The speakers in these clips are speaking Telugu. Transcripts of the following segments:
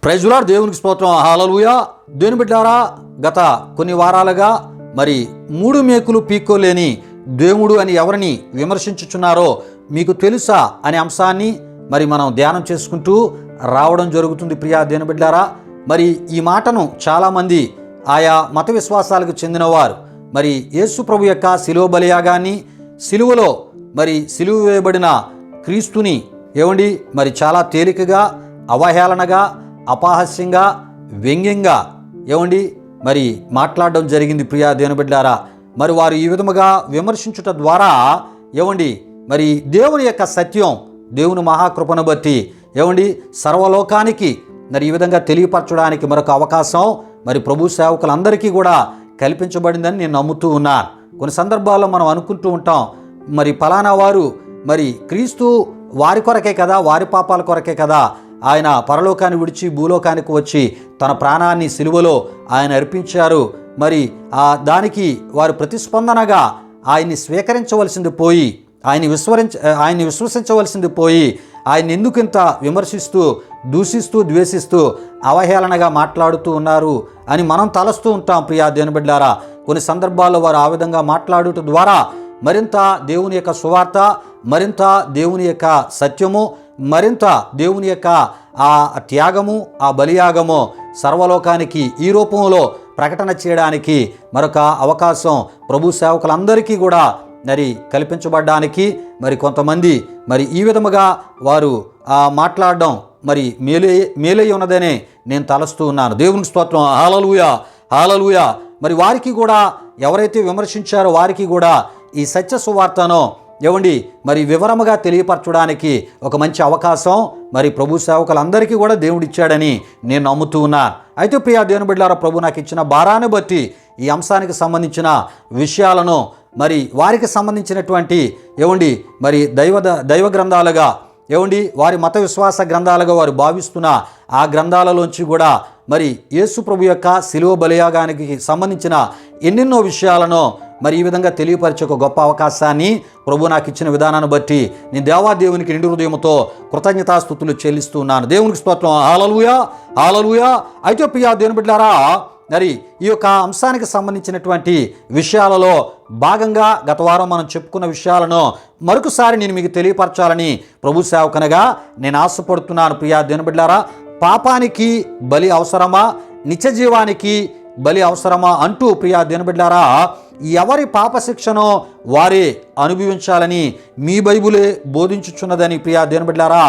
ప్రైజ్ లార్డ్, దేవునికి స్తోత్రం. హల్లెలూయా. దేవుని బిడ్డలారా, గత కొన్ని వారాలుగా మరి మూడు మేకులు పీక్కోలేని దేవుడు అని ఎవరిని విమర్శించుచున్నారో మీకు తెలుసా అనే అంశాన్ని మరి మనం ధ్యానం చేసుకుంటూ రావడం జరుగుతుంది. ప్రియా దేవుని బిడ్డలారా, మరి ఈ మాటను చాలామంది ఆయా మత విశ్వాసాలకు చెందినవారు మరి యేసు ప్రభు యొక్క శిలువ బలియాగాన్ని, శిలువలో మరి శిలువ వేయబడిన క్రీస్తుని మరి చాలా తేలికగా, అవహేళనగా, అపహాస్యంగా, వ్యంగ్యంగా మరి మాట్లాడడం జరిగింది. ప్రియా దేవుని బిడ్డలారా, మరి వారు ఈ విధముగా విమర్శించుట ద్వారా మరి దేవుని యొక్క సత్యం, దేవుని మహాకృపను బట్టి సర్వలోకానికి మరి ఈ విధంగా తెలియపరచడానికి మరొక అవకాశం మరి ప్రభు సేవకులందరికీ కూడా కల్పించబడిందని నేను నమ్ముతూ ఉన్నాను. కొన్ని సందర్భాల్లో మనం అనుకుంటూ ఉంటాం, మరి ఫలానా వారు మరి క్రీస్తు వారి కొరకే కదా, వారి పాపాల కొరకే కదా ఆయన పరలోకాన్ని విడిచి భూలోకానికి వచ్చి తన ప్రాణాన్ని సిలువలో ఆయన అర్పించారు. మరి దానికి వారు ప్రతిస్పందనగా ఆయన్ని స్వీకరించవలసింది పోయి, ఆయన్ని విశ్వసించవలసింది పోయి, ఆయన ఎందుకు ఇంత విమర్శిస్తూ, దూషిస్తూ, ద్వేషిస్తూ, అవహేళనగా మాట్లాడుతూ ఉన్నారు అని మనం తలస్తూ ఉంటాం. ప్రియా దేవుని బిడ్డలారా, కొన్ని సందర్భాల్లో వారు ఆ విధంగా మాట్లాడుట ద్వారా మరింత దేవుని యొక్క సువార్త, మరింత దేవుని యొక్క సత్యము, మరింత దేవుని యొక్క ఆ త్యాగము, ఆ బలియాగము సర్వలోకానికి ఈ రూపంలో ప్రకటన చేయడానికి మరొక అవకాశం ప్రభు సేవకులందరికీ కూడా మరి కల్పించబడ్డానికి మరి కొంతమంది మరి ఈ విధముగా వారు మాట్లాడడం మరి మేలై ఉన్నదనే నేను తలస్తూ ఉన్నాను. దేవుని స్తోత్రం. హల్లెలూయా, హల్లెలూయా. మరి వారికి కూడా, ఎవరైతే విమర్శించారో వారికి కూడా ఈ సత్య సువార్తను మరి వివరముగా తెలియపరచడానికి ఒక మంచి అవకాశం మరి ప్రభు సేవకులందరికీ కూడా దేవుడిచ్చాడని నేను నమ్ముతూ ఉన్నాను. అయితే ప్రియా దేవుని బిడ్డలారా, ప్రభు నాకు ఇచ్చిన భారాన్ని బట్టి ఈ అంశానికి సంబంధించిన విషయాలను మరి వారికి సంబంధించినటువంటి మరి దైవ గ్రంథాలుగా వారి మత విశ్వాస గ్రంథాలుగా వారు భావిస్తున్న ఆ గ్రంథాలలోంచి కూడా మరి యేసు ప్రభు యొక్క శిలువ బలియాగానికి సంబంధించిన ఎన్నెన్నో విషయాలను మరి ఈ విధంగా తెలియపరిచే ఒక గొప్ప అవకాశాన్ని ప్రభు నాకు ఇచ్చిన విధానాన్ని బట్టి నేను దేవాదేవునికి నిండు హృదయంతో కృతజ్ఞతాస్తుతులు చెల్లిస్తున్నాను. దేవునికి స్తోత్రం. హల్లెలూయా, హల్లెలూయా. అయితే ప్రియా దేవుని బిడ్డలారా, మరి ఈ యొక్క అంశానికి సంబంధించినటువంటి విషయాలలో భాగంగా గత వారం మనం చెప్పుకున్న విషయాలను మరొకసారి నేను మీకు తెలియపరచాలని ప్రభు సేవకునిగా నేను ఆశపడుతున్నాను. ప్రియా దేవుని బిడ్డలారా, పాపానికి బలి అవసరమా, నిత్య జీవానికి బలి అవసరమా అంటూ ప్రియా దేవుని బిడ్డలారా, ఎవరి పాప శిక్షను వారే అనుభవించాలని మీ బైబులే బోధించుచున్నదని ప్రియా దేవుని బిడ్డలారా,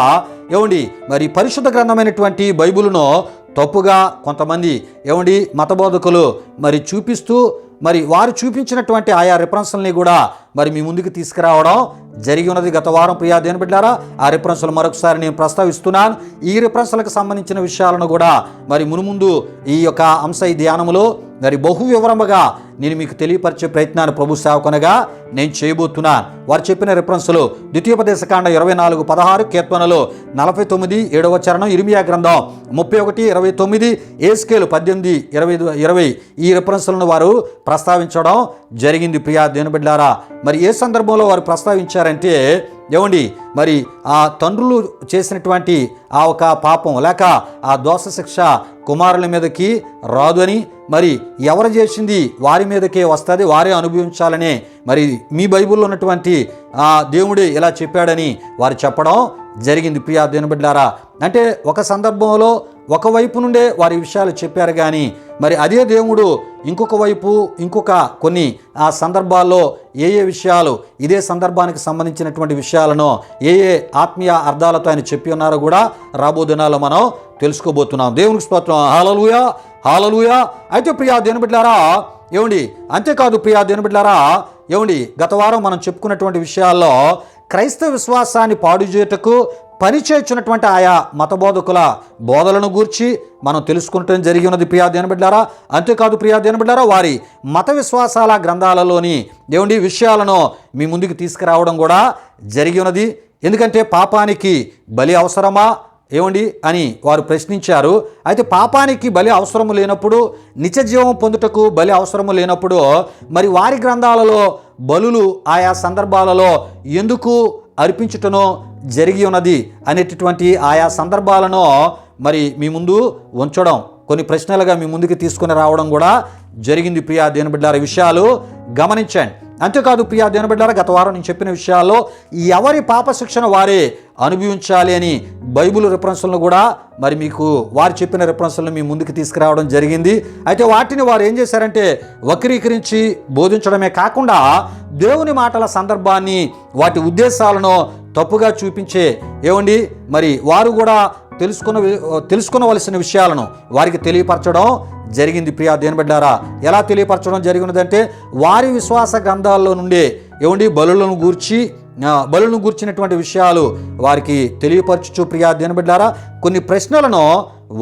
మరి పరిశుద్ధ గ్రంథమైనటువంటి బైబుల్ను తప్పుగా కొంతమంది మతబోధకులు మరి చూపిస్తూ మరి వారు చూపించినటువంటి ఆయా రిఫరెన్స్లని కూడా మరి మీ ముందుకు తీసుకురావడం జరిగి ఉన్నది. గత వారం ప్రియా దేవుని బిడ్డలారా, ఆ రిఫరెన్స్లు మరొకసారి నేను ప్రస్తావిస్తున్నాను. ఈ రిఫరెన్స్లకు సంబంధించిన విషయాలను కూడా మరి మునుముందు ఈ యొక్క అంశ ఈ ధ్యానములో మరి బహు వివరముగా నేను మీకు తెలియపరిచే ప్రయత్నాన్ని ప్రభు సేవకునిగా నేను చేయబోతున్నాను. వారు చెప్పిన రిఫరెన్స్లు ద్వితీయోపదేశకాండ 24:16, కీర్తనలు 49 7వ చరణం, ఇర్మియా గ్రంథం 31:29, ఏస్కేలు 18:20 ఈ రిఫరెన్స్లను వారు ప్రస్తావించడం జరిగింది. ప్రియా దేవుని బిడ్డలారా, మరి ఏ సందర్భంలో వారు ప్రస్తావించారంటే మరి ఆ తండ్రులు చేసినటువంటి ఆ ఒక పాపం లేక ఆ దోష శిక్ష కుమారుల మీదకి రాదు అని, మరి ఎవరు చేసింది వారి మీదకే వస్తుంది, వారే అనుభవించాలనే మరి మీ బైబిల్లో ఉన్నటువంటి ఆ దేవుడే ఇలా చెప్పాడని వారు చెప్పడం జరిగింది. ప్రియా దేవుని బిడ్డలారా, అంటే ఒక సందర్భంలో ఒకవైపు నుండే వారి విషయాలు చెప్పారు, కానీ మరి అదే దేవుడు ఇంకొక వైపు ఇంకొక కొన్ని ఆ సందర్భాల్లో ఏ విషయాలు ఇదే సందర్భానికి సంబంధించినటువంటి విషయాలను ఏ ఆత్మీయ అర్థాలతో ఆయన చెప్పి ఉన్నారో కూడా రాబో దినాల్లో మనం తెలుసుకోబోతున్నాం. దేవునికి స్తోత్రం. హల్లెలూయా, హల్లెలూయా. అయితే ప్రియా దేవుని బిడ్డలారా, అంతేకాదు ప్రియా దేవుని బిడ్డలారా, గత వారం మనం చెప్పుకున్నటువంటి విషయాల్లో క్రైస్తవ విశ్వాసాన్ని పాడు చేయుటకు పనిచేయుచున్నటువంటి ఆయా మతబోధకుల బోధలను గూర్చి మనం తెలుసుకుంటం జరిగి ఉన్నది. ప్రియా దేవుని బిడ్డలారా, అంతేకాదు ప్రియా దేవుని బిడ్డలారా, వారి మత విశ్వాసాల గ్రంథాలలోని విషయాలను మీ ముందుకు తీసుకురావడం కూడా జరిగి ఉన్నది. ఎందుకంటే పాపానికి బలి అవసరమా అని వారు ప్రశ్నించారు. అయితే పాపానికి బలి అవసరము లేనప్పుడు, నిత్య జీవం పొందుటకు బలి అవసరము లేనప్పుడు మరి వారి గ్రంథాలలో బలులు ఆయా సందర్భాలలో ఎందుకు అర్పించుటను జరిగి ఉన్నది అనేటటువంటి ఆయా సందర్భాలను మరి మీ ముందు ఉంచడం, కొన్ని ప్రశ్నలుగా మీ ముందుకు తీసుకుని రావడం కూడా జరిగింది. ప్రియా దేవుని బిడ్డలారా, విషయాలు గమనించండి. అంతేకాదు ప్రియా దేవుని బిడ్డలారా, గత వారం నేను చెప్పిన విషయాల్లో ఎవరి పాప శిక్షణ వారే అనుభవించాలి అని బైబిల్ రిఫరెన్స్లను కూడా మరి మీకు వారు చెప్పిన రిఫరెన్స్లను మీ ముందుకు తీసుకురావడం జరిగింది. అయితే వాటిని వారు ఏం చేశారంటే వక్రీకరించి బోధించడమే కాకుండా దేవుని మాటల సందర్భాన్ని, వాటి ఉద్దేశాలను తప్పుగా చూపించే మరి వారు కూడా తెలుసుకునవలసిన విషయాలను వారికి తెలియపరచడం జరిగింది. ప్రియా దేవుని బిడ్డలారా, ఎలా తెలియపరచడం జరిగినదంటే వారి విశ్వాస గ్రంథాల్లో నుండే బలులను గూర్చినటువంటి విషయాలు వారికి తెలియపరచుచు ప్రియా దేవుని బిడ్డలారా కొన్ని ప్రశ్నలను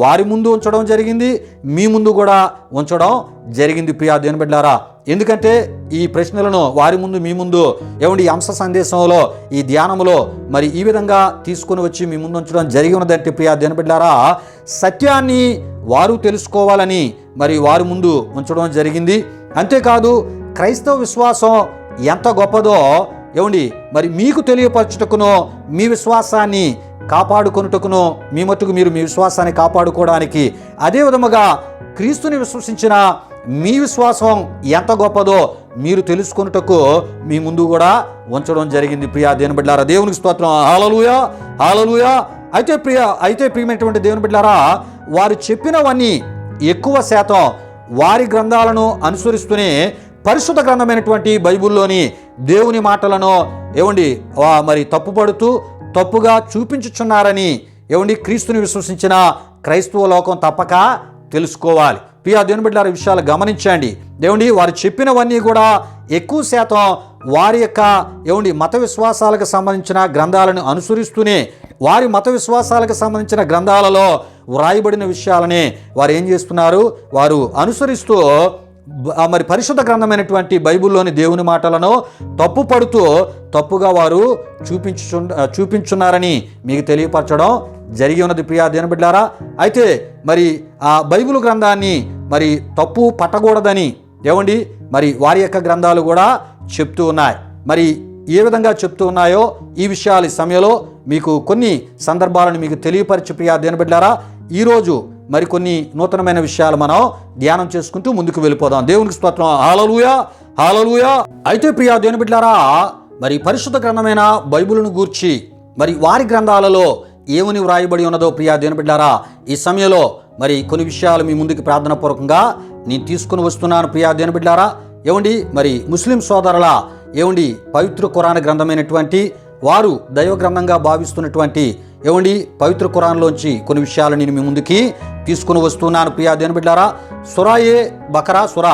వారి ముందు ఉంచడం జరిగింది, మీ ముందు కూడా ఉంచడం జరిగింది. ప్రియా దేవుని బిడ్డలారా, ఎందుకంటే ఈ ప్రశ్నలను వారి ముందు మీ ముందు ఈ అంశ సందేశంలో ఈ ధ్యానంలో మరి ఈ విధంగా తీసుకుని వచ్చి మీ ముందు ఉంచడం జరిగి ఉన్నదంటే ప్రియా దేవుని బిడ్డలారా సత్యాన్ని వారు తెలుసుకోవాలని మరి వారి ముందు ఉంచడం జరిగింది. అంతేకాదు క్రైస్తవ విశ్వాసం ఎంత గొప్పదో మరి మీకు తెలియపరచుటకునో, మీ విశ్వాసాన్ని కాపాడుకొనుటకునో, మీ మట్టుకు మీరు మీ విశ్వాసాన్ని కాపాడుకోవడానికి, అదే విధముగా క్రీస్తుని విశ్వసించిన మీ విశ్వాసం ఎంత గొప్పదో మీరు తెలుసుకొనుటకు మీ ముందు కూడా ఉంచడం జరిగింది. ప్రియా దేవుని బిడ్డలారా, దేవునికి స్తోత్రం. హల్లెలూయా, హల్లెలూయా. అయితే ప్రియమైనటువంటి దేవుని బిడ్డలారా, వారు చెప్పినవన్నీ ఎక్కువ శాతం వారి గ్రంథాలను అనుసరిస్తూనే పరిశుద్ధ గ్రంథమైనటువంటి బైబిల్లోని దేవుని మాటలను మరి తప్పుపడుతూ తప్పుగా చూపించుచున్నారని క్రీస్తుని విశ్వసించిన క్రైస్తవ లోకం తప్పక తెలుసుకోవాలి. ప్రియా దేవుని బిడ్డలారా, విషయాలు గమనించండి. వారు చెప్పినవన్నీ కూడా ఎక్కువ శాతం వారి యొక్క మత విశ్వాసాలకు సంబంధించిన గ్రంథాలను అనుసరిస్తూనే వారి మత విశ్వాసాలకు సంబంధించిన గ్రంథాలలో వ్రాయబడిన విషయాలనే వారు ఏం చేస్తున్నారు, వారు అనుసరిస్తూ మరి పరిశుద్ధ గ్రంథమైనటువంటి బైబిల్లోని దేవుని మాటలను తప్పుపడుతూ తప్పుగా వారు చూపించున్నారని మీకు తెలియపరచడం జరిగి ఉన్నది. ప్రియా దేవుని బిడ్డలారా, అయితే మరి ఆ బైబిల్ గ్రంథాన్ని మరి తప్పు పట్టకూడదని మరి వారి యొక్క గ్రంథాలు కూడా చెప్తూ ఉన్నాయి. మరి ఏ విధంగా చెప్తూ ఉన్నాయో ఈ విషయాలు ఈ సమయంలో మీకు కొన్ని సందర్భాలను మీకు తెలియపరిచి ప్రియా దేవుని బిడ్డలారా ఈరోజు మరి కొన్ని నూతనమైన విషయాలు మనం ధ్యానం చేసుకుంటూ ముందుకు వెళ్ళిపోదాం. దేవునికి స్తోత్రం. హల్లెలూయా, హల్లెలూయా. అయితే ప్రియా దేవుని బిడ్డలారా, మరి పరిశుద్ధ గ్రంథమైన బైబిలును గూర్చి మరి వారి గ్రంథాలలో ఏమని వ్రాయబడి ఉన్నదో ప్రియా దేవుని బిడ్డలారా ఈ సమయంలో మరి కొన్ని విషయాలు మీ ముందుకు ప్రార్థనాపూర్వకంగా నేను తీసుకుని వస్తున్నాను. ప్రియా దేవుని బిడ్డలారా, మరి ముస్లిం సోదరుల పవిత్ర ఖురాన్ గ్రంథమైనటువంటి వారు దైవ గ్రంథంగా భావిస్తున్నటువంటి పవిత్ర ఖురాన్లోంచి కొన్ని విషయాలు నేను మీ ముందుకి తీసుకుని వస్తున్నాను. ప్రియా దేవుని బిడ్డలారా, సురాయే బకరా సురా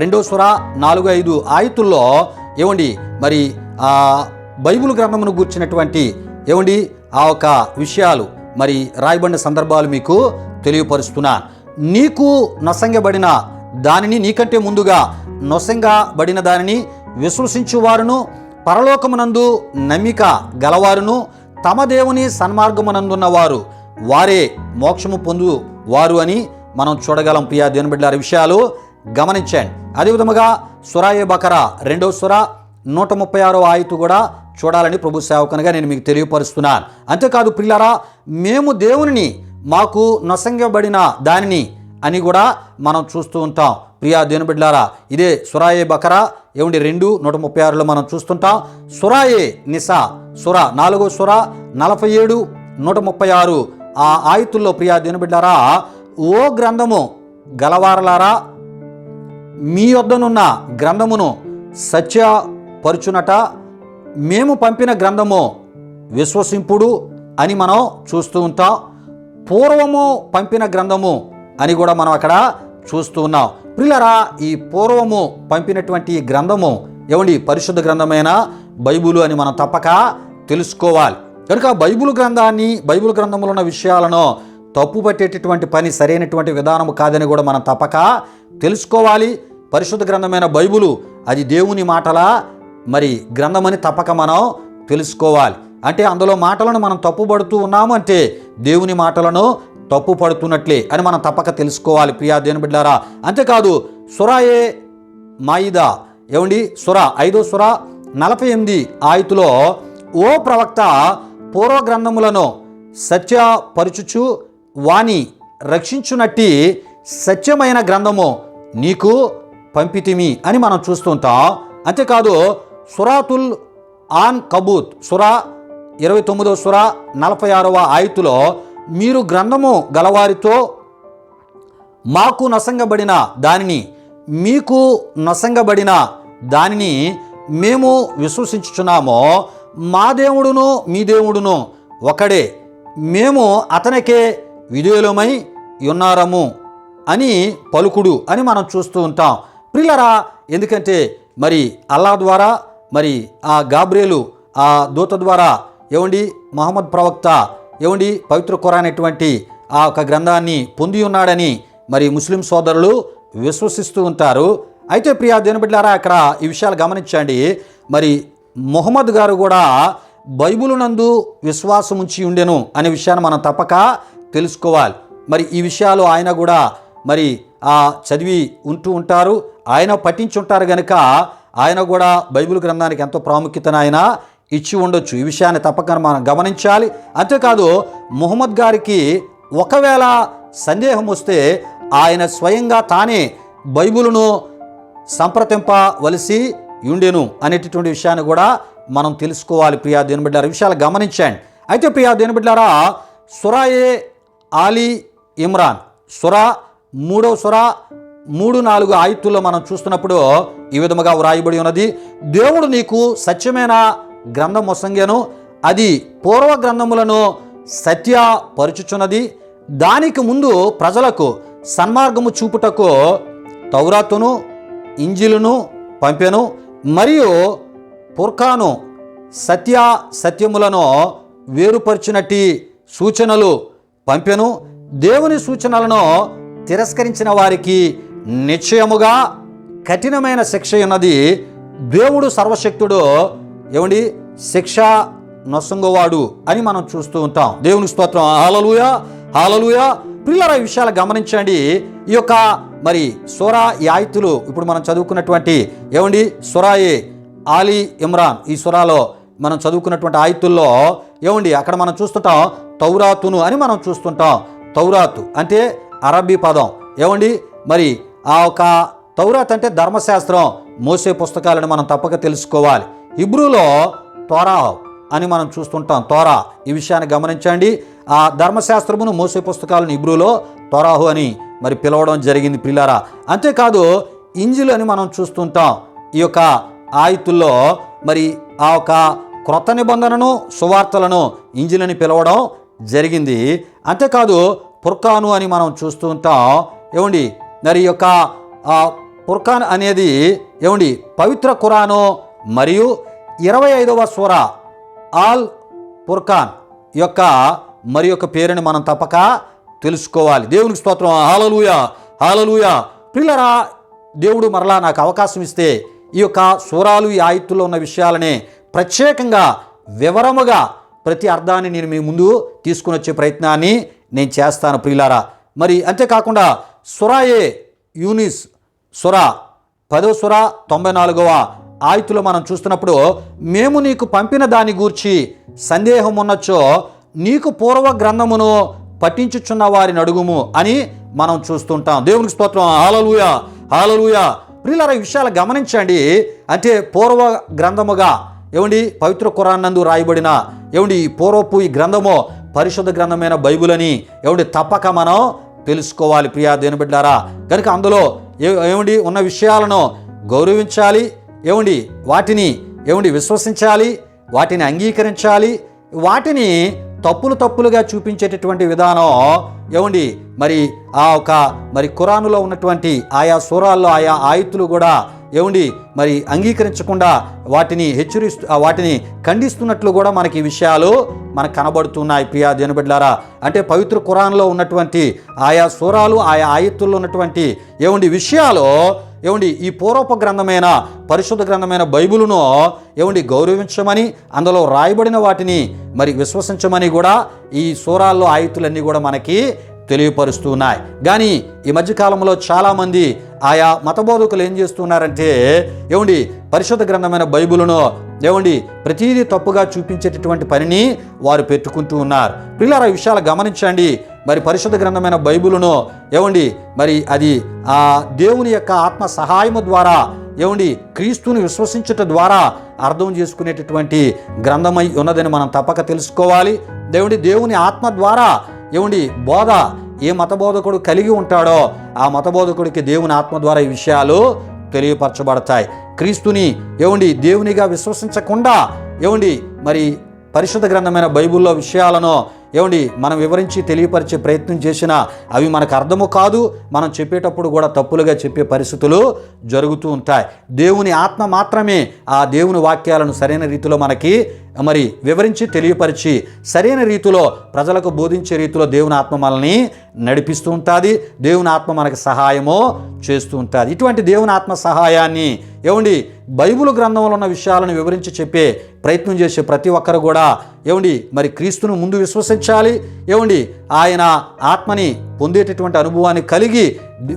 2వ సురా 4-5 ఆయతుల్లో మరి ఆ బైబిల్ గ్రంథమును గూర్చినటువంటి ఆ ఒక విషయాలు మరి రాయబడిన సందర్భాలు మీకు తెలియపరుస్తున్నాను. నీకు నొసంగబడిన దానిని, నీకంటే ముందుగా నొసంగబడిన దానిని విశ్వసించువారును పరలోకమునందు నమ్మిక గలవారును తమ దేవుని సన్మార్గమునందున్నవారు వారే మోక్షము పొందు వారు అని మనం చూడగలం. ప్రియా దేవుని బిడ్డలారా, విషయాలు గమనించండి. అదేవిధముగా సురాయే బకరా 2వ సురా 136వ ఆయతు కూడా చూడాలని ప్రభు సేవకునిగా నేను మీకు తెలియపరుస్తున్నాను. అంతేకాదు ప్రియులారా, మేము దేవునిని మాకు నొసంగబడిన దానిని అని కూడా మనం చూస్తూ ఉంటాం. ప్రియా దేవుని బిడ్డలారా, ఇదే సురాయే బకరా 2:136లో మనం చూస్తుంటాం. సురాయే నిసా సురా 4వ సురా 47, 136 ఆ ఆయతుల్లో ప్రియా దేవుని బిడ్డలారా, ఓ గ్రంథము గలవారలారా, మీ యొద్దనున్న గ్రంథమును సత్యపరుచునట మేము పంపిన గ్రంథము విశ్వసింపుడు అని మనం చూస్తూ ఉంటాం. పూర్వము పంపిన గ్రంథము అని కూడా మనం అక్కడ చూస్తూ ఉన్నాం. ప్రియులారా, ఈ పూర్వము పంపినటువంటి గ్రంథము పరిశుద్ధ గ్రంథమైన బైబిలు అని మనం తప్పక తెలుసుకోవాలి. కనుక బైబిల్ గ్రంథంలో ఉన్న విషయాలను తప్పు పట్టేటటువంటి పని సరైనటువంటి విధానము కాదని కూడా మనం తప్పక తెలుసుకోవాలి. పరిశుద్ధ గ్రంథమైన బైబిలు అది దేవుని మాటల మరి గ్రంథమని తప్పక మనం తెలుసుకోవాలి. అంటే అందులో మాటలను మనం తప్పుపడుతూ ఉన్నాము అంటే దేవుని మాటలను తప్పు పడుతున్నట్లే అని మనం తప్పక తెలుసుకోవాలి. ప్రియా దేవుని బిడ్డలారా, అంతేకాదు సురాయే మాయిదా సురా 5వ సురా 48 ఆయతులో ఓ ప్రవక్త, పూర్వ గ్రంథములను సత్యపరచుచు వాని రక్షించునట్టి సత్యమైన గ్రంథము నీకు పంపితిమి అని మనం చూస్తుంటాం. అంతేకాదు సురాతుల్ ఆన్ కబూత్ సురా 29వ సురా 46వ ఆయతులో మీరు గ్రంథము గలవారితో మాకు నొసంగబడిన దానిని మీకు నొసంగబడిన దానిని మేము విశ్వసించుచున్నామో, మా దేవుడును మీ దేవుడును ఒకడే, మేము అతనికే విధేయులమై ఉన్నారము అని పలుకుడు అని మనం చూస్తూ ఉంటాం. ప్రియులరా, ఎందుకంటే మరి అల్లా ద్వారా మరి ఆ గాబ్రియేలు ఆ దూత ద్వారా మహమ్మద్ ప్రవక్త పవిత్ర ఖురాన్ అనేటువంటి ఆ ఒక గ్రంథాన్ని పొంది ఉన్నాడని మరి ముస్లిం సోదరులు విశ్వసిస్తూ ఉంటారు. అయితే ప్రియా దేవుని బిడ్డలారా, అక్కడ ఈ విషయాలు గమనించండి. మరి ముహమ్మద్ గారు కూడా బైబిలు నందు విశ్వాసం ఉంచి ఉండెను అనే విషయాన్ని మనం తప్పక తెలుసుకోవాలి. మరి ఈ విషయాలు ఆయన కూడా మరి చదివి ఉంటూ ఉంటారు, ఆయన పఠించుంటారు కనుక ఆయన కూడా బైబిల్ గ్రంథానికి ఎంతో ప్రాముఖ్యతను ఆయన ఇచ్చి ఉండొచ్చు. ఈ విషయాన్ని తప్పక మనం గమనించాలి. అంతేకాదు ముహమ్మద్ గారికి ఒకవేళ సందేహం వస్తే ఆయన స్వయంగా తానే బైబిలును సంప్రదింపవలసి ఉండెను అనేటటువంటి విషయాన్ని కూడా మనం తెలుసుకోవాలి. ప్రియా దేవుని బిడ్డలారా, విషయాలు గమనించండి. అయితే ప్రియా దేవుని బిడ్డలారా, సురాయే ఆలి ఇమ్రాన్ సురా 3వ సురా 3-4 ఆయతుల్లో మనం చూస్తున్నప్పుడు ఈ విధముగా వ్రాయబడి ఉన్నది. దేవుడు నీకు సత్యమైన గ్రంథం వసంగెను, అది పూర్వ గ్రంథములను సత్యపరచుచున్నది. దానికి ముందు ప్రజలకు సన్మార్గము చూపుటకు తౌరాతును ఇంజిలును పంపెను, మరియు ఫుర్ఖాను సత్యములను వేరుపరిచినట్టి సూచనలు పంపెను. దేవుని సూచనలను తిరస్కరించిన వారికి నిశ్చయముగా కఠినమైన శిక్ష ఉన్నది. దేవుడు సర్వశక్తుడు శిక్ష నొసంగువాడు అని మనం చూస్తూ ఉంటాం. దేవుని స్తోత్రం. హల్లెలూయా, హల్లెలూయా. పిల్లల ఈ విషయాలు గమనించండి. ఈ యొక్క మరి సూరా యాయితులు ఇప్పుడు మనం చదువుకున్నటువంటి సురాయే ఆలి ఇమ్రాన్ ఈ సూరాలో మనం చదువుకున్నటువంటి ఆయతుల్లో అక్కడ మనం చూస్తుంటాం తౌరాతును అని మనం చూస్తుంటాం. తౌరాతు అంటే అరబీ పదం. మరి ఆ ఒక తౌరాత్ అంటే ధర్మశాస్త్రం, మోసే పుస్తకాలను మనం తప్పక తెలుసుకోవాలి. హిబ్రూలో తోరా అని మనం చూస్తుంటాం. తోరా ఈ విషయాన్ని గమనించండి. ఆ ధర్మశాస్త్రమును మోసే పుస్తకాలను హిబ్రూలో తోరాహు అని మరి పిలవడం జరిగింది పిల్లారా. అంతేకాదు ఇంజిల్ అని మనం చూస్తుంటాం. ఈ యొక్క ఆయతుల్లో మరి ఆ ఒక క్రొత్త నిబంధనను సువార్తలను ఇంజిల్ అని పిలవడం జరిగింది. అంతేకాదు ఫుర్ఖాను అని మనం చూస్తూ ఉంటాం. మరి యొక్క ఫుర్ఖాన్ అనేది పవిత్ర ఖురాను మరియు 25వ సూరా ఆల్ ఫుర్ఖాన్ యొక్క మరి యొక్క పేరుని మనం తప్పక తెలుసుకోవాలి. దేవునికి స్తోత్రం. హల్లెలూయా, హల్లెలూయా. ప్రియులారా, దేవుడు మరలా నాకు అవకాశం ఇస్తే ఈ యొక్క సూరాలు ఈ ఆయతుల్లో ఉన్న విషయాలనే ప్రత్యేకంగా వివరముగా ప్రతి అర్థాన్ని నేను మీ ముందు తీసుకుని వచ్చే ప్రయత్నాన్ని నేను చేస్తాను ప్రియులారా. మరి అంతేకాకుండా సురాయే యూనిస్ సురా 10వ సురా 94వ ఆయతులో మనం చూస్తున్నప్పుడు మేము నీకు పంపిన దాని గూర్చి సందేహం ఉన్నచో నీకు పూర్వ గ్రంథమును పఠించుచున్న వారిని అడుగుము అని మనం చూస్తుంటాం. దేవునికి స్తోత్రం. హల్లెలూయా, హల్లెలూయా. ప్రియులారా, ఈ విషయాలు గమనించండి. అంటే పూర్వ గ్రంథముగా పవిత్ర ఖురాన్ నందు రాయబడిన ఈ పూర్వపు ఈ గ్రంథము పరిశుద్ధ గ్రంథమైన బైబిల్ అని తప్పక మనం తెలుసుకోవాలి ప్రియా దేవుని బిడ్డలారా. కనుక అందులో ఉన్న విషయాలను గౌరవించాలి, వాటిని విశ్వసించాలి, వాటిని అంగీకరించాలి. వాటిని తప్పులుగా చూపించేటటువంటి విధానం మరి ఆ ఒక మరి ఖురానులో ఉన్నటువంటి ఆయా సూరాల్లో ఆయా ఆయతులు కూడా మరి అంగీకరించకుండా వాటిని వాటిని ఖండిస్తున్నట్లు కూడా మనకి విషయాలు మనకు కనబడుతున్నాయి ప్రియా దేవుని బిడ్డలారా. అంటే పవిత్ర ఖురాన్లో ఉన్నటువంటి ఆయా సూరాలు ఆయా ఆయతుల్లో ఉన్నటువంటి విషయాలు ఈ పూర్వపు గ్రంథమైన పరిశుద్ధ గ్రంథమైన బైబిలును గౌరవించమని, అందులో రాయబడిన వాటిని మరి విశ్వసించమని కూడా ఈ సూరాల్లో ఆయతులన్నీ కూడా మనకి తెలియపరుస్తున్నాయి. కానీ ఈ మధ్యకాలంలో చాలామంది ఆయా మతబోధకులు ఏం చేస్తున్నారంటే పరిశుద్ధ గ్రంథమైన బైబిలును ఏమండి ప్రతీదీ తప్పుగా చూపించేటటువంటి పనిని వారు పెట్టుకుంటూ ఉన్నారు. పిల్లల విషయాలు గమనించండి. మరి పరిశుద్ధ గ్రంథమైన బైబిలును ఏమండి మరి అది ఆ దేవుని యొక్క ఆత్మ సహాయము ద్వారా ఏమండి క్రీస్తుని విశ్వసించుట ద్వారా అర్థం చేసుకునేటటువంటి గ్రంథమై ఉన్నదని మనం తప్పక తెలుసుకోవాలి. దేవుని ఆత్మ ద్వారా ఏమండి బోధ ఏ మతబోధకుడు కలిగి ఉంటాడో ఆ మతబోధకుడికి దేవుని ఆత్మ ద్వారా ఈ విషయాలు తెలియపరచబడతాయి. క్రీస్తుని ఏమండి దేవునిగా విశ్వసించకుండా ఏమండి మరి పరిశుద్ధ గ్రంథమైన బైబిల్లో విషయాలను ఏమండి మనం వివరించి తెలియపరిచే ప్రయత్నం చేసినా అవి మనకు అర్థము కాదు. మనం చెప్పేటప్పుడు కూడా తప్పులుగా చెప్పే పరిస్థితులు జరుగుతూ ఉంటాయి. దేవుని ఆత్మ మాత్రమే ఆ దేవుని వాక్యాలను సరైన రీతిలో మనకి మరి వివరించి తెలియపరిచి సరైన రీతిలో ప్రజలకు బోధించే రీతిలో దేవుని ఆత్మ మనల్ని నడిపిస్తూ ఉంటుంది. దేవుని ఆత్మ మనకు సహాయము చేస్తూ ఉంటుంది. ఇటువంటి దేవుని ఆత్మ సహాయాన్ని ఏమండి బైబిల్ గ్రంథంలో ఉన్న విషయాలను వివరించి చెప్పే ప్రయత్నం చేసే ప్రతి ఒక్కరు కూడా ఏమండి మరి క్రీస్తును ముందు విశ్వసించాలి. ఏమండి ఆయన ఆత్మని పొందేటటువంటి అనుభవాన్ని కలిగి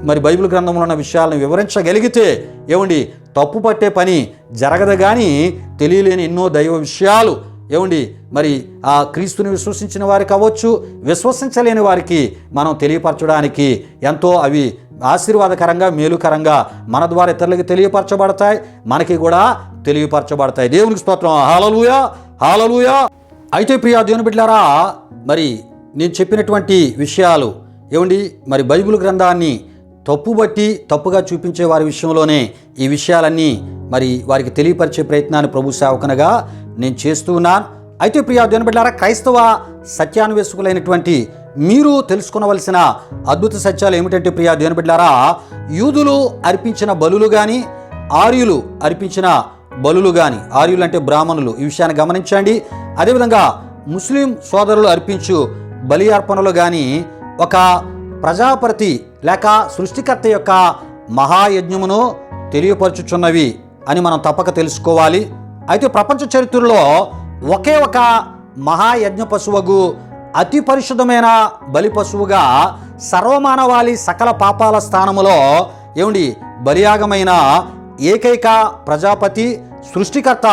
మరి బైబిల్ గ్రంథంలో ఉన్న విషయాలను వివరించగలిగితే ఏమండి తప్పు పట్టే పని జరగదు. కానీ తెలియలేని ఎన్నో దైవ విషయాలు ఏమండి మరి ఆ క్రీస్తుని విశ్వసించిన వారికి అవ్వచ్చు, విశ్వసించలేని వారికి మనం తెలియపరచడానికి ఎంతో అవి ఆశీర్వాదకరంగా మేలుకరంగా మన ద్వారా ఇతరులకి తెలియపరచబడతాయి, మనకి కూడా తెలియపరచబడతాయి. దేవునికి స్తోత్రం. హల్లెలూయా, హల్లెలూయా. అయితే ప్రియా దేవుని బిడ్డలారా, మరి నేను చెప్పినటువంటి విషయాలు ఏమండి మరి బైబిల్ గ్రంథాన్ని తప్పుగా చూపించే వారి విషయంలోనే ఈ విషయాలన్నీ మరి వారికి తెలియపరిచే ప్రయత్నాన్ని ప్రభు సేవకునిగా నేను చేస్తూ ఉన్నాను. అయితే ప్రియా దేవుని బిడ్డలారా, క్రైస్తవ సత్యాన్వేషకులైనటువంటి మీరు తెలుసుకొనవలసిన అద్భుత సత్యాలు ఏమిటంటే ప్రియా దేవుని బిడ్డలారా, యూదులు అర్పించిన బలులు కానీ ఆర్యులు అర్పించిన బలులు కానీ, ఆర్యులు అంటే బ్రాహ్మణులు, ఈ విషయాన్ని గమనించండి. అదేవిధంగా ముస్లిం సోదరులు అర్పించు బలి అర్పణలు కానీ ఒక ప్రజాపతి లేక సృష్టికర్త యొక్క మహాయజ్ఞమును తెలియపరచుచున్నవి అని మనం తప్పక తెలుసుకోవాలి. అయితే ప్రపంచ చరిత్రలో ఒకే ఒక మహాయజ్ఞ పశువుగు అతి పరిశుద్ధమైన బలి పశువుగా సర్వమానవాళి సకల పాపాల స్థానములో ఏమండి బలియాగమైన ఏకైక ప్రజాపతి సృష్టికర్త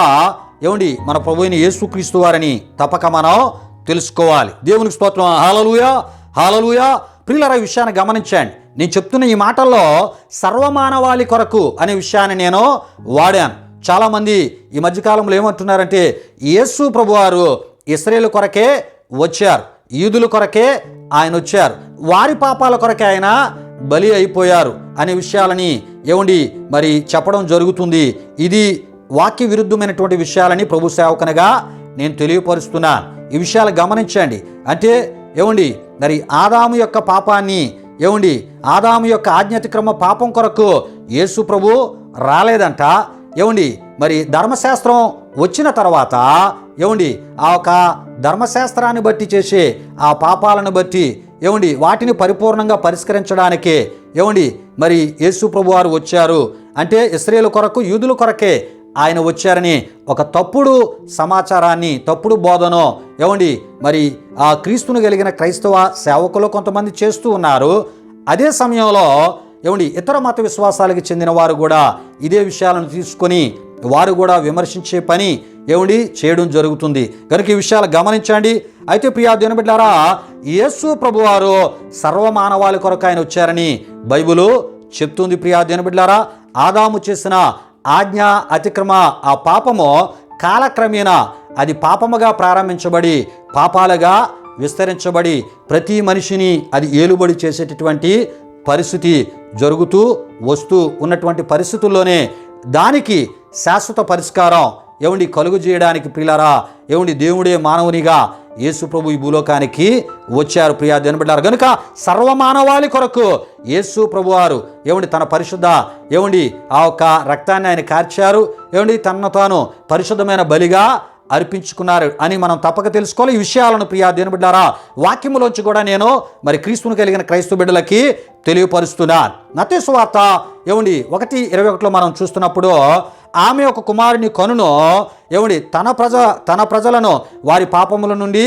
ఏమండి మన ప్రభు అయిన యేసుక్రీస్తు వారిని తప్పక మనం తెలుసుకోవాలి. దేవునికి స్తోత్రం. హల్లెలూయా, హల్లెలూయా. ప్రియులారా, ఈ విషయాన్ని గమనించండి. నేను చెప్తున్న ఈ మాటల్లో సర్వమానవాళి కొరకు అనే విషయాన్ని నేను వాడాను. చాలామంది ఈ మధ్యకాలంలో ఏమంటున్నారంటే యేసు ప్రభువారు ఇశ్రాయేలు కొరకే వచ్చారు, యూదుల కొరకే ఆయన వచ్చారు, వారి పాపాల కొరకే ఆయన బలి అయిపోయారు అనే విషయాలని ఏమండి మరి చెప్పడం జరుగుతుంది. ఇది వాక్య విరుద్ధమైనటువంటి విషయాలని ప్రభు సేవకునిగా నేను తెలియపరుస్తున్నాను. ఈ విషయాలు గమనించండి. అంటే ఏమండి మరి ఆదాము యొక్క పాపాన్ని ఏమండి ఆదాము యొక్క ఆజ్ఞాతిక్రమ పాపం కొరకు యేసు ప్రభు రాలేదంట. ఏమండి మరి ధర్మశాస్త్రం వచ్చిన తర్వాత ఏమండి ఆ ఒక ధర్మశాస్త్రాన్ని బట్టి చేసే ఆ పాపాలను బట్టి ఏమండి వాటిని పరిపూర్ణంగా పరిష్కరించడానికే ఏమండి మరి యేసు ప్రభు వారు వచ్చారు. అంటే ఇశ్రాయేలు కొరకు యూదుల కొరకే ఆయన వచ్చారని ఒక తప్పుడు సమాచారాన్ని తప్పుడు బోధనో ఏమండి మరి ఆ క్రీస్తును కలిగిన క్రైస్తవ సేవకులు కొంతమంది చేస్తూ ఉన్నారు. అదే సమయంలో ఏమండి ఇతర మత విశ్వాసాలకు చెందిన వారు కూడా ఇదే విషయాలను తీసుకొని వారు కూడా విమర్శించే పని ఏమండి చేయడం జరుగుతుంది. కనుక ఈ విషయాలు గమనించండి. అయితే ప్రియా దేవుని బిడ్డలారా, యేసు ప్రభువారు సర్వమానవాళి కొరకు ఆయన వచ్చారని బైబిలు చెప్తుంది. ప్రియా దేవుని బిడ్డలారా, ఆదాము చేసిన ఆజ్ఞ అతిక్రమ ఆ పాపము కాలక్రమేణా అది పాపముగా ప్రారంభించబడి పాపాలుగా విస్తరించబడి ప్రతి మనిషిని అది ఏలుబడి చేసేటటువంటి పరిస్థితి జరుగుతూ వస్తూ ఉన్నటువంటి పరిస్థితుల్లోనే దానికి శాశ్వత పరిష్కారం ఏమండి కలుగు చేయడానికి ప్రియులారా ఏమండి దేవుడే మానవునిగా యేసు ప్రభు ఈ భూలోకానికి వచ్చారు. ప్రియా దేవుని బిడ్డలారా, కనుక సర్వమానవాళి కొరకు యేసు ప్రభు వారు ఏమండి తన పరిశుద్ధ ఏమండి ఆ యొక్క రక్తాన్ని ఆయన కార్చారు. ఏమండి తనను తాను పరిశుద్ధమైన బలిగా అర్పించుకున్నారు అని మనం తప్పక తెలుసుకోవాలి. ఈ విషయాలను ప్రియా దేవుని బిడ్డలారా వాక్యములోంచి కూడా నేను మరి క్రీస్తును కలిగిన క్రైస్తవ బిడ్డలకి తెలియపరుస్తున్నాను. మత్తయి సువార్త ఏమండి 1:21 మనం చూస్తున్నప్పుడు ఆమె ఒక కుమారుని కనును ఏమండి తన ప్రజలను వారి పాపముల నుండి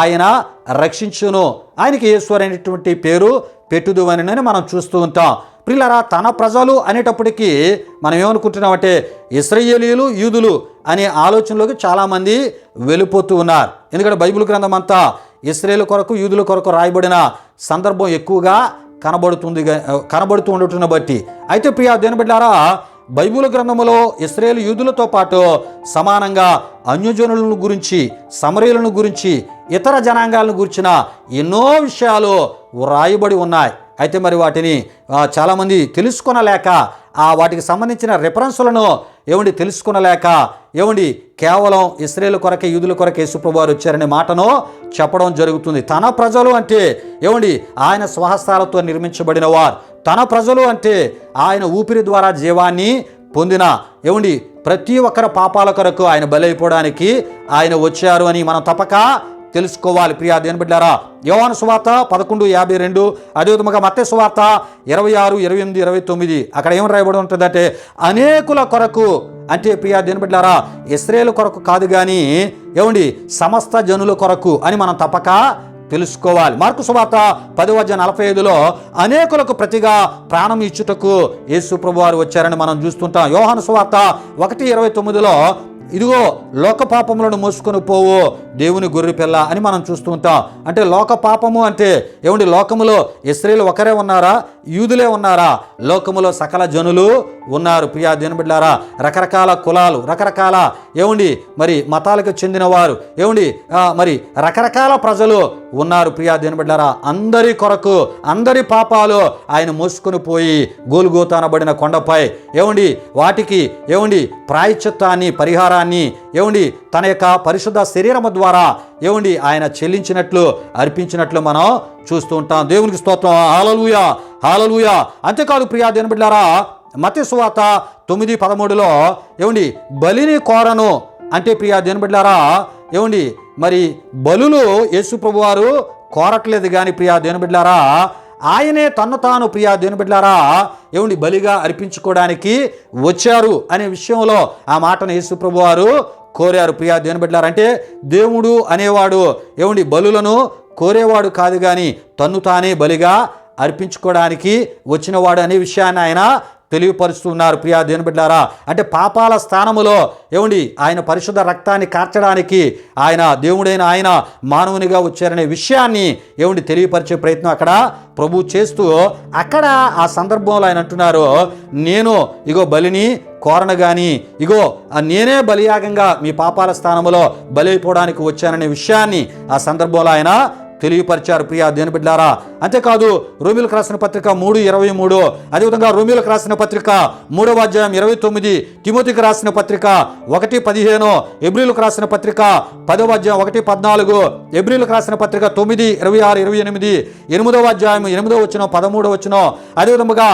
ఆయన రక్షించును, ఆయనకి యేసు అనేటువంటి పేరు పెట్టుదువని మనం చూస్తూ ఉంటాం. ప్రియులారా, తన ప్రజలు అనేటప్పటికీ మనం ఏమనుకుంటున్నామంటే ఇశ్రాయేలీయులు, యూదులు అనే ఆలోచనలోకి చాలామంది వెళ్ళిపోతూ ఉన్నారు. ఎందుకంటే బైబిల్ గ్రంథం అంతా ఇశ్రాయేలు కొరకు, యూదుల కొరకు రాయబడిన సందర్భం ఎక్కువగా కనబడుతూ ఉండటం బట్టి. అయితే ప్రియా దేవుని బిడ్డలారా, బైబిల్ గ్రంథములో ఇశ్రాయేలు యూదులతో పాటు సమానంగా అన్యజనులను గురించి, సమరయులను గురించి, ఇతర జనాంగాలను గురించిన ఎన్నో విషయాలు వ్రాయబడి ఉన్నాయి. అయితే మరి వాటిని చాలామంది తెలుసుకొనలేక, వాటికి సంబంధించిన రెఫరెన్సులను తెలుసుకొనలేక కేవలం ఇశ్రాయేలు కొరకే, యూదుల కొరకే యేసుప్రభువు వారు వచ్చారనే మాటను చెప్పడం జరుగుతుంది. తన ప్రజలు అంటే ఆయన స్వహస్తాలతో నిర్మించబడిన వారు. తన ప్రజలు అంటే ఆయన ఊపిరి ద్వారా జీవాన్ని పొందిన ప్రతి ఒక్కరి పాపాల కొరకు ఆయన బలైపోవడానికి ఆయన వచ్చారు అని మనం తప్పక తెలుసుకోవాలి. ప్రియా దేవుని బిడ్డలారా, యోహాను సువార్త 11:52, అదేవిధంగా మత్తయి సువార్త 26, 28, 29 అక్కడ ఏం రాయబడి ఉంటుందంటే అనేకుల కొరకు. అంటే ప్రియా దేవుని బిడ్డలారా, ఇశ్రాయేలు కొరకు కాదు కానీ సమస్త జనుల కొరకు అని మనం తప్పక తెలుసుకోవాలి. మార్కు సువార్త 10:45 అనేకులకు ప్రతిగా ప్రాణం ఇచ్చుటకు యేసు ప్రభువారు వచ్చారని మనం చూస్తుంటాం. యోహాను సువార్త 1:29 ఇదిగో లోక పాపములను మోసుకొని పోవు దేవుని గొర్రె పిల్ల అని మనం చూస్తూ ఉంటాం. అంటే లోక పాపము అంటే లోకములో ఇశ్రాయేలు ఒకరే ఉన్నారా, యూదులే ఉన్నారా? లోకములో సకల జనులు ఉన్నారు. ప్రియా దేవుని బిడ్డలారా, రకరకాల కులాలు, రకరకాల మరి మతాలకు చెందిన వారు, మరి రకరకాల ప్రజలు ఉన్నారు. ప్రియా దేవుని బిడ్డలారా, అందరి కొరకు, అందరి పాపాలు ఆయన మోసుకొని పోయి గోల్గోతా అనబడిన కొండపై వాటికి ప్రాయశ్చిత్తాన్ని, పరిహారాన్ని తన యొక్క పరిశుద్ధ శరీరము ద్వారా ఆయన చెల్లించినట్లు, అర్పించినట్లు మనం చూస్తూ ఉంటాం. దేవునికి స్తోత్రం. హల్లెలూయా, హల్లెలూయా. అంతేకాదు ప్రియా దేవుని బిడ్డలారా, మత్తయి సువార్త 9:13 బలిని కోరను అంటే ప్రియా దేవుని బిడ్డలారా, మరి బలులు యేసు ప్రభువారు కోరట్లేదు కానీ ప్రియా దేవుని బిడ్డలారా, ఆయనే తన్ను తాను ప్రియా దేవుని బిడ్డలారా బలిగా అర్పించుకోవడానికి వచ్చారు అనే విషయంలో ఆ మాటను యేసు ప్రభువారు కోరారు. ప్రియా దేవుని బిడ్డలారా, అంటే దేవుడు అనేవాడు బలులను కోరేవాడు కాదు కానీ తన్ను తానే బలిగా అర్పించుకోవడానికి వచ్చినవాడు అనే విషయాన్ని ఆయన తెలియపరుస్తున్నారు. ప్రియా దేవుని బిడ్డలారా, అంటే పాపాల స్థానములో ఆయన పరిశుద్ధ రక్తాన్ని కార్చడానికి ఆయన దేవుడైన ఆయన మానవునిగా వచ్చారనే విషయాన్ని తెలియపరిచే ప్రయత్నం అక్కడ ప్రభు చేస్తూ, అక్కడ ఆ సందర్భంలో ఆయన అంటున్నారు, నేను బలిని కోరను గాని నేనే బలియాగంగా మీ పాపాల స్థానంలో బలైపోవడానికి వచ్చాననే విషయాన్ని ఆ సందర్భంలో ఆయన తెలియపరిచారు. ప్రియా దేవుని బిడ్డలారా, అంతేకాదు రోమీయులకు రాసిన పత్రిక 3:23, అదేవిధంగా రోమీయులకు రాసిన పత్రిక 3:29, తిమోతికి రాసిన పత్రిక 1:15, హెబ్రీయులకు రాసిన పత్రిక 10:1-14, హెబ్రీయులకు రాసిన పత్రిక 9:26-28, 8వ 8వ 13వ, అదేవిధంగా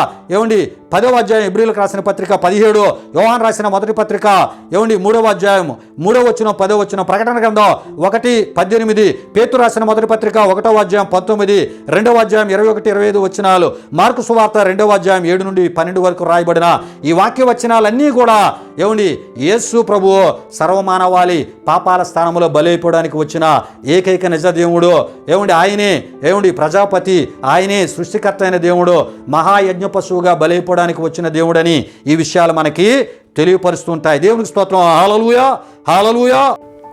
10వ హెబ్రీయులకు రాసిన పత్రిక 17, యోహాను రాసిన మొదటి పత్రిక 3వ 3వ 10వ, ప్రకటన గ్రంథం 1:18, పేతురు రాసిన మొదటి పత్రిక 1వ 19, 2వ 21-25 మార్కు సువార్త 2వ 7-12 వరకు రాయబడిన ఈ వాక్య వచనాలన్నీ కూడా యేసు ప్రభువు సర్వమానవాళి పాపాల స్థానంలో బలైపోవడానికి వచ్చిన ఏకైక నిజ దేవుడు ఆయనే ప్రజాపతి, ఆయనే సృష్టికర్త అయిన దేవుడు, మహాయజ్ఞ పశువుగా బలైపోవడానికి వచ్చిన దేవుడని ఈ విషయాలు మనకి తెలియపరుస్తుంటాయి. దేవునికి స్తోత్రం. హల్లెలూయా, హల్లెలూయా.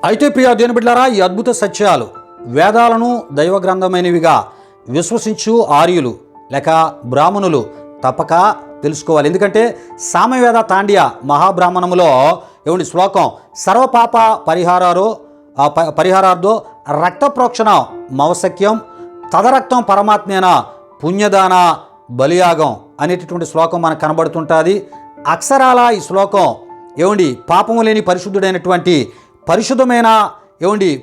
అయితే ప్రియా దేవుని బిడ్డలారా, ఈ అద్భుత సత్యాలు వేదాలను దైవ గ్రంథమైనవిగా విశ్వసించు ఆర్యులు లేక బ్రాహ్మణులు తప్పక తెలుసుకోవాలి. ఎందుకంటే సామవేద తాండ్య మహాబ్రాహ్మణములో శ్లోకం సర్వపాప పరిహారార్థో రక్త ప్రోక్షణ మవసక్యం తదరక్తం పరమాత్మేన పుణ్యదాన బలియాగం అనేటటువంటి శ్లోకం మనకు కనబడుతుంటుంది. అక్షరాల ఈ శ్లోకం పాపము లేని పరిశుద్ధుడైనటువంటి పరిశుద్ధమైన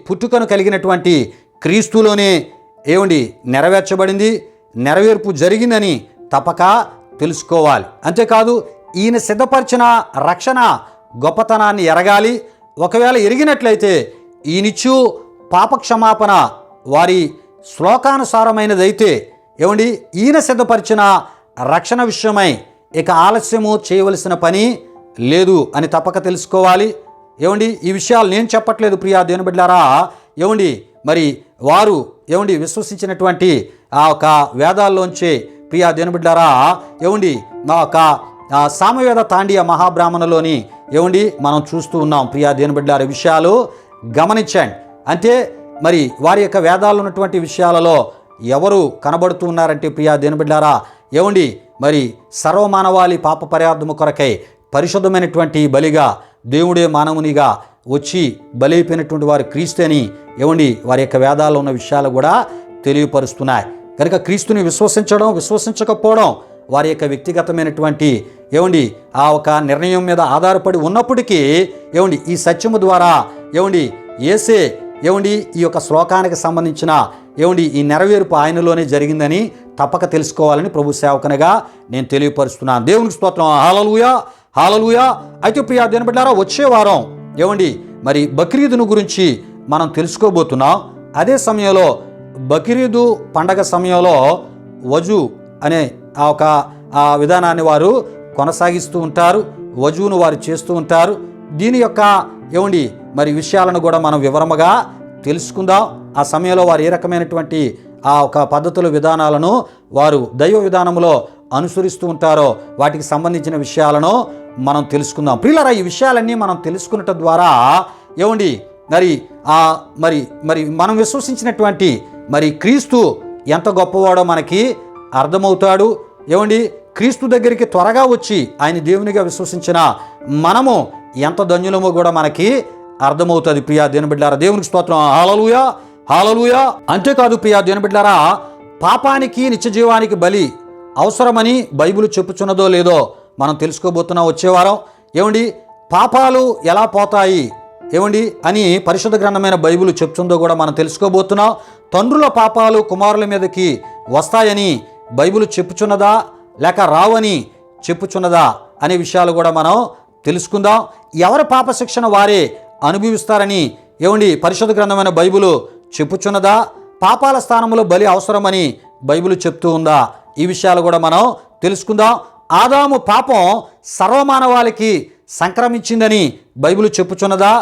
పుట్టుకను కలిగినటువంటి క్రీస్తులోనే నెరవేర్చబడింది, నెరవేర్పు జరిగిందని తప్పక తెలుసుకోవాలి. అంతేకాదు ఈయన సిద్ధపరిచిన రక్షణ గొప్పతనాన్ని ఎరగాలి. ఒకవేళ ఎరిగినట్లయితే ఈయనిచ్చు పాపక్షమాపణ వారి శ్లోకానుసారమైనదైతే ఈయన సిద్ధపరిచిన రక్షణ విషయమై ఇక ఆలస్యము చేయవలసిన పని లేదు అని తప్పక తెలుసుకోవాలి. ఈ విషయాలు నేను చెప్పట్లేదు ప్రియా దేవుని బిడ్డలారా. మరి వారు విశ్వసించినటువంటి ఆ ఒక వేదాల్లోంచే ప్రియా దేవుని బిడ్డలారా, ఏమండి మా యొక్క సామవేద తాండియ మహాబ్రాహ్మణలోని ఏమండి మనం చూస్తూ ఉన్నాం. ప్రియా దేవుని బిడ్డలారా, విషయాలు గమనించండి. అంటే మరి వారి యొక్క వేదాల్లో ఉన్నటువంటి విషయాలలో ఎవరు కనబడుతూ ఉన్నారంటే ప్రియా దేవుని బిడ్డలారా, ఏమండి మరి సర్వమానవాళి పాప పరిహార్థము కొరకై పరిశుద్ధమైనటువంటి బలిగా దేవుడే మానవునిగా వచ్చి బలైపోయినటువంటి వారు క్రీస్తుని ఏమండి వారి యొక్క వేదాల్లో ఉన్న విషయాలు కూడా తెలియపరుస్తున్నాయి. కనుక క్రీస్తుని విశ్వసించడం విశ్వసించకపోవడం వారి యొక్క వ్యక్తిగతమైనటువంటి ఏమండి ఆ ఒక నిర్ణయం మీద ఆధారపడి ఉన్నప్పటికీ ఏమండి ఈ సత్యము ద్వారా ఏమండి యేసే ఏమండి ఈ యొక్క శ్లోకానికి సంబంధించిన ఏమండి ఈ నెరవేర్పు ఆయనలోనే జరిగిందని తప్పక తెలుసుకోవాలని ప్రభు సేవకునిగా నేను తెలియపరుస్తున్నాను. దేవునికి స్తోత్రం. హల్లెలూయా, హల్లెలూయా. అయితే ప్రియా దేవుని బిడ్డలారా, వచ్చే వారం ఏమండి మరి బక్రీదును గురించి మనం తెలుసుకోబోతున్నాం. అదే సమయంలో బక్రీదు పండగ సమయంలో వజూ అనే ఆ విధానాన్ని వారు కొనసాగిస్తూ ఉంటారు. వజూను వారు చేస్తూ ఉంటారు. దీని యొక్క ఏమండి మరి విషయాలను కూడా మనం వివరముగా తెలుసుకుందాం. ఆ సమయంలో వారు ఏ రకమైనటువంటి ఆ ఒక పద్ధతుల విధానాలను వారు దైవ విధానంలో అనుసరిస్తూ ఉంటారో వాటికి సంబంధించిన విషయాలను మనం తెలుసుకుందాం. ప్రియులారా, ఈ విషయాలన్నీ మనం తెలుసుకున్నట ద్వారా ఏమండి మరి మనం విశ్వసించినటువంటి మరి క్రీస్తు ఎంత గొప్పవాడో మనకి అర్థమవుతాడు. ఏమండి క్రీస్తు దగ్గరికి త్వరగా వచ్చి ఆయన దేవునిగా విశ్వసించిన మనము ఎంత ధన్యులమో కూడా మనకి అర్థమవుతుంది. ప్రియా దేవుని బిడ్డలారా, దేవునికి స్తోత్రం. హల్లెలూయా, హల్లెలూయా. అంతేకాదు ప్రియా దేవుని బిడ్డలారా, పాపానికి నిత్య జీవానికి బలి అవసరమని బైబిల్ చెప్పుచున్నదో లేదో మనం తెలుసుకోబోతున్నాం వచ్చేవారం. ఏమండి పాపాలు ఎలా పోతాయి ఏమండి అని పరిశుద్ధ గ్రంథమైన బైబిల్ చెప్తుందో కూడా మనం తెలుసుకోబోతున్నాం. తండ్రుల పాపాలు కుమారుల మీదకి వస్తాయని బైబిల్ చెప్పుచున్నదా లేక రావని చెప్పుచున్నదా అనే విషయాలు కూడా మనం తెలుసుకుందాం. ఎవరి పాప శిక్షణ వారే అనుభవిస్తారని ఏమండి పరిశుద్ధ గ్రంథమైన బైబిల్ చెప్పుచున్నదా? పాపాల స్థానంలో బలి అవసరమని బైబిల్ చెప్తూ ఉందా? ఈ విషయాలు కూడా మనం తెలుసుకుందాం. ఆదాము పాపం సర్వమానవాళికి సంక్రమించిందని బైబిల్ చెప్పుచున్నదా?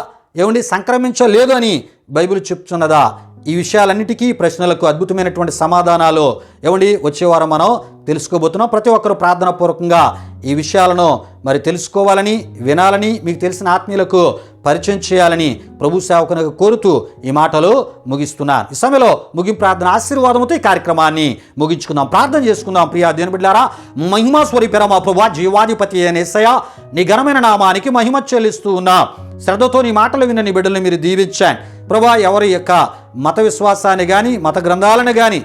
ఏమండి సంక్రమించలేదు అని బైబిల్ చెప్తున్నదా? ఈ విషయాలన్నిటికీ ప్రశ్నలకు అద్భుతమైనటువంటి సమాధానాలు ఏమండి వచ్చేవారం మనం తెలుసుకోబోతున్నాం. ప్రతి ఒక్కరూ ప్రార్థన పూర్వకంగా ఈ విషయాలను మరి తెలుసుకోవాలని వినాలని మీకు తెలిసిన ఆత్మీయులకు పరిచయం చేయాలని ప్రభు సేవకునిగా కోరుతూ ఈ మాటలు ముగిస్తున్నాను. ఈ సమయంలో ముగింపు ప్రార్థన ఆశీర్వాదంతో ఈ కార్యక్రమాన్ని ముగించుకుందాం. ప్రార్థన చేసుకుందాం. ప్రియా దేవుని బిడ్డలారా, మహిమా స్వరూపి మా ప్రభువా జీవాధిపతి అయిన యేసయ్యా, నీ ఘనమైన నామానికి మహిమ చెల్లిస్తూ ఉన్నా. శ్రద్ధతో నీ మాటలు విన్న నీ బిడ్డల్ని మీరు దీవించండి ప్రభువా. ఎవరి యొక్క మత విశ్వాసాన్ని కానీ మత గ్రంథాలను కానీ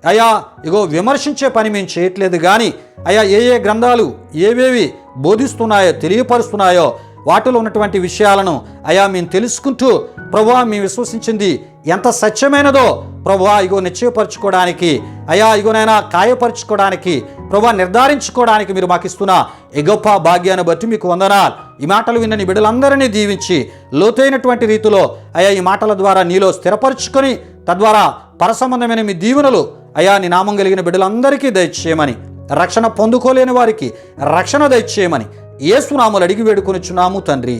అయ్యా ఇగో విమర్శించే పని మేము చేయట్లేదు కానీ అయ్యా ఏ గ్రంథాలు ఏవేవి బోధిస్తున్నాయో తెలియపరుస్తున్నాయో వాటిలో ఉన్నటువంటి విషయాలను అయ్యా మేము తెలుసుకుంటూ ప్రభువా మేము విశ్వసించింది ఎంత సత్యమైనదో ప్రభువా ఇగో నిశ్చయపరచుకోవడానికి అయ్యా ఇగోనైనా కాయపరచుకోవడానికి ప్రభువా నిర్ధారించుకోవడానికి మీరు మాకు ఇస్తున్న ఈ గొప్ప భాగ్యాన్ని బట్టి మీకు వందనాలు. ఈ మాటలు విన్న నీ బిడ్డలందరినీ దీవించి లోతైనటువంటి రీతిలో అయ్యా ఈ మాటల ద్వారా నీలో స్థిరపరచుకొని తద్వారా పరసంబంధమైన మీ దీవెనలు అయ్యా నీ నామం కలిగిన బిడ్డలందరికీ దయచేయమని, రక్షణ పొందుకోలేని వారికి రక్షణ దయచేయమని యేసునామములో అడిగి వేడుకొనిచున్నాము తండ్రి,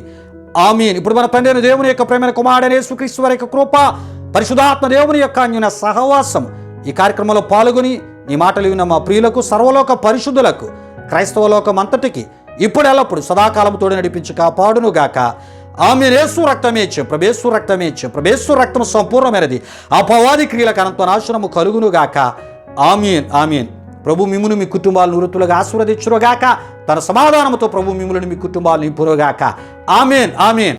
ఆమేన్. ఇప్పుడు మన తండ్రి అయిన దేవుని యొక్క ప్రేమైన కుమారుడైన యేసుక్రీస్తు వారి యొక్క కృప, పరిశుద్ధాత్మ దేవుని యొక్క అన్యోన్య సహవాసం ఈ కార్యక్రమంలో పాల్గొని నీ మాటలు విన్న మా ప్రియులకు, సర్వలోక పరిశుద్ధులకు, క్రైస్తవ లోకం అంతటికి ఇప్పుడు ఎల్లప్పుడు సదాకాలంతో నడిపించి కాపాడును గాక. ఆమేన్. యేసు రక్తమే ఇచ్చే ప్రభేశ్వర రక్తమే ఇచ్చే ప్రభేశ్వర రక్తం సంపూర్ణమైనది. అపవాది క్రియలకు అనంత నాశనము కలుగును గాక. ఆమేన్, ఆమేన్. ప్రభు మిమ్మును మీ కుటుంబాలను వృత్తులుగా ఆశీర్వదించునుగాక. తన సమాధానంతో ప్రభు మిమ్ములను మీ కుటుంబాలను నింపునుగాక. ఆమేన్, ఆమేన్.